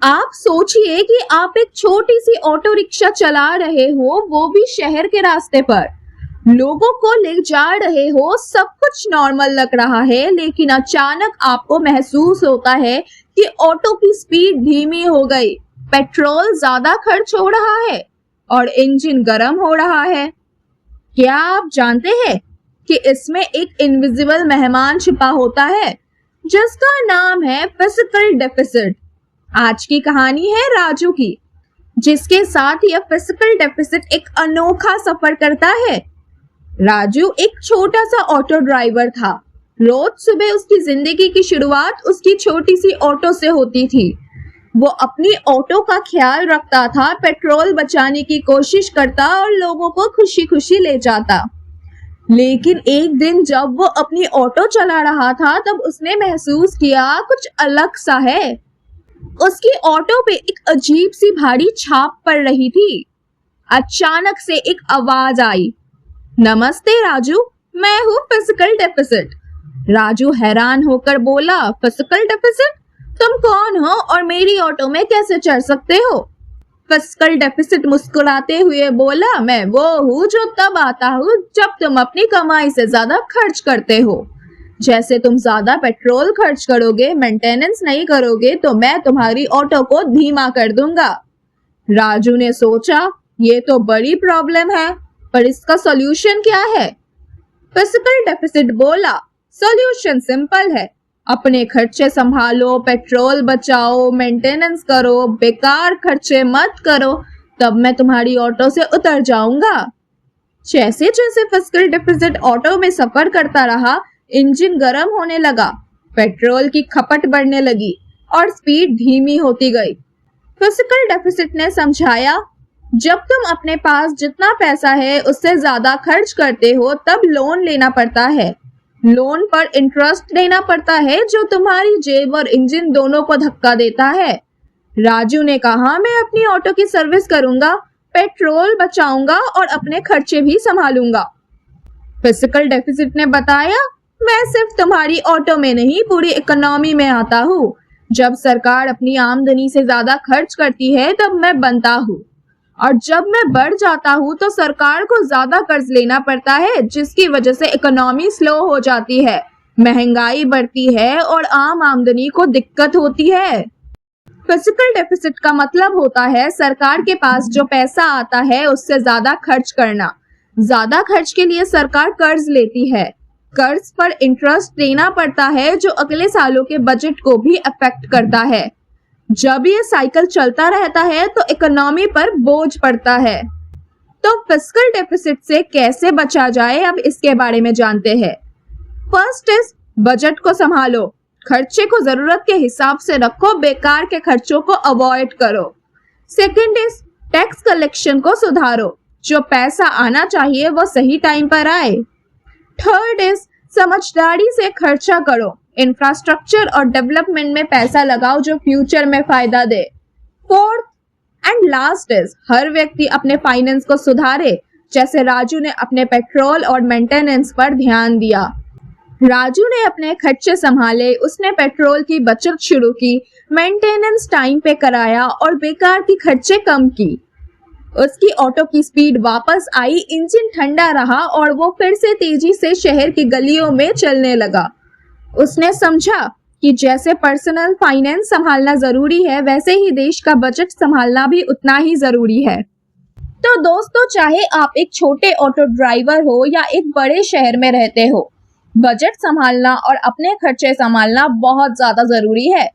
आप सोचिए कि आप एक छोटी सी ऑटो रिक्शा चला रहे हो, वो भी शहर के रास्ते पर। लोगों को ले जा रहे हो, सब कुछ नॉर्मल लग रहा है, लेकिन अचानक आपको महसूस होता है कि ऑटो की स्पीड धीमी हो गई, पेट्रोल ज्यादा खर्च हो रहा है और इंजन गर्म हो रहा है। क्या आप जानते हैं कि इसमें एक इनविजिबल मेहमान छिपा होता है जिसका नाम है फिजिकल डेफिसिट। आज की कहानी है राजू की, जिसके साथ यह फिजिकल डेफिसिट एक अनोखा सफर करता है। राजू एक छोटा सा ऑटो ड्राइवर था। रोज सुबह उसकी जिंदगी की शुरुआत उसकी छोटी सी ऑटो से होती थी। वो अपनी ऑटो का ख्याल रखता था, पेट्रोल बचाने की कोशिश करता और लोगों को खुशी खुशी ले जाता। लेकिन एक दिन जब वो अपनी ऑटो चला रहा था, तब उसने महसूस किया कुछ अलग सा है। उसकी ऑटो पे एक अजीब सी भारी छाप पड़ रही थी। अचानक से एक आवाज आई, नमस्ते राजू, मैं हूँ फिजिकल डेफिसिट। राजू हैरान होकर बोला, फिजिकल डेफिसिट? तुम कौन हो और मेरी ऑटो में कैसे चढ़ सकते हो? फिजिकल डेफिसिट मुस्कुराते हुए बोला, मैं वो हूँ जो तब आता हूँ जब तुम अपनी कमाई से ज्यादा खर्च करते हो। जैसे तुम ज्यादा पेट्रोल खर्च करोगे, मेंटेनेंस नहीं करोगे, तो मैं तुम्हारी ऑटो को धीमा कर दूंगा। राजू ने सोचा, ये तो बड़ी प्रॉब्लम है, पर इसका सॉल्यूशन क्या है? फिजिकल डेफिसिट बोला, सॉल्यूशन सिंपल है, अपने खर्चे संभालो, पेट्रोल बचाओ, मेंटेनेंस करो, बेकार खर्चे मत करो, तब मैं तुम्हारी ऑटो से उतर जाऊंगा। जैसे जैसे फिजिकल डेफिसिट ऑटो में सफर करता रहा, इंजन गर्म होने लगा, पेट्रोल की खपत बढ़ने लगी और स्पीड धीमी होती गई। फिजिकल डेफिसिट ने समझाया, जब तुम अपने पास जितना पैसा है उससे ज्यादा खर्च करते हो, तब लोन लेना पड़ता है। लोन पर इंटरेस्ट देना पड़ता है, जो तुम्हारी जेब और इंजन दोनों को धक्का देता है। राजू ने कहा, मैं अपनी ऑटो की सर्विस करूंगा, पेट्रोल बचाऊंगा और अपने खर्चे भी संभालूंगा। फिजिकल डेफिसिट ने बताया, मैं सिर्फ तुम्हारी ऑटो में नहीं, पूरी इकोनॉमी में आता हूँ। जब सरकार अपनी आमदनी से ज्यादा खर्च करती है, तब मैं बनता हूँ, और जब मैं बढ़ जाता हूँ तो सरकार को ज्यादा कर्ज लेना पड़ता है, जिसकी वजह से इकोनॉमी स्लो हो जाती है, महंगाई बढ़ती है और आम आमदनी को दिक्कत होती है। फिजिकल डेफिसिट का मतलब होता है सरकार के पास जो पैसा आता है उससे ज्यादा खर्च करना। ज्यादा खर्च के लिए सरकार कर्ज लेती है, कर्ज पर इंटरेस्ट देना पड़ता है, जो अगले सालों के बजट को भी अफेक्ट करता है। जब ये साइकिल चलता रहता है तो इकोनॉमी पर बोझ पड़ता है। तो फिजिकल डेफिसिट से कैसे बचा जाए, अब इसके बारे में जानते हैं। फर्स्ट इज बजट को संभालो, खर्चे को जरूरत के हिसाब से रखो, बेकार के खर्चों को अवॉइड करो। सेकंड इज टैक्स कलेक्शन को सुधारो, जो पैसा आना चाहिए वो सही टाइम पर आए। थर्ड इज समझदारी से खर्चा करो, इंफ्रास्ट्रक्चर और डेवलपमेंट में पैसा लगाओ जो फ्यूचर में फायदा दे। फोर्थ एंड लास्ट इज हर व्यक्ति अपने फाइनेंस को सुधारे, जैसे राजू ने अपने पेट्रोल और मेंटेनेंस पर ध्यान दिया। राजू ने अपने खर्चे संभाले, उसने पेट्रोल की बचत शुरू की, मेंटेनेंस टाइम पे कराया और बेकार की खर्चे कम की। उसकी ऑटो की स्पीड वापस आई, इंजन ठंडा रहा और वो फिर से तेजी से शहर की गलियों में चलने लगा। उसने समझा कि जैसे पर्सनल फाइनेंस संभालना जरूरी है, वैसे ही देश का बजट संभालना भी उतना ही जरूरी है। तो दोस्तों, चाहे आप एक छोटे ऑटो ड्राइवर हो या एक बड़े शहर में रहते हो, बजट संभालना और अपने खर्चे संभालना बहुत ज्यादा जरूरी है।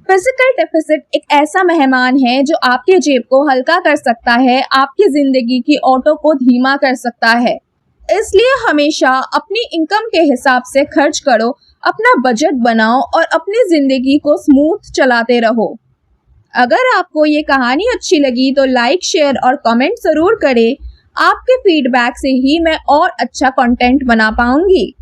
फिजिकल डेफिसिट एक ऐसा मेहमान है जो आपके जेब को हल्का कर सकता है, आपकी जिंदगी की ऑटो को धीमा कर सकता है। इसलिए हमेशा अपनी इनकम के हिसाब से खर्च करो, अपना बजट बनाओ और अपनी जिंदगी को स्मूथ चलाते रहो। अगर आपको ये कहानी अच्छी लगी तो लाइक, शेयर और कमेंट जरूर करें। आपके फीडबैक से ही मैं और अच्छा कंटेंट बना पाऊंगी।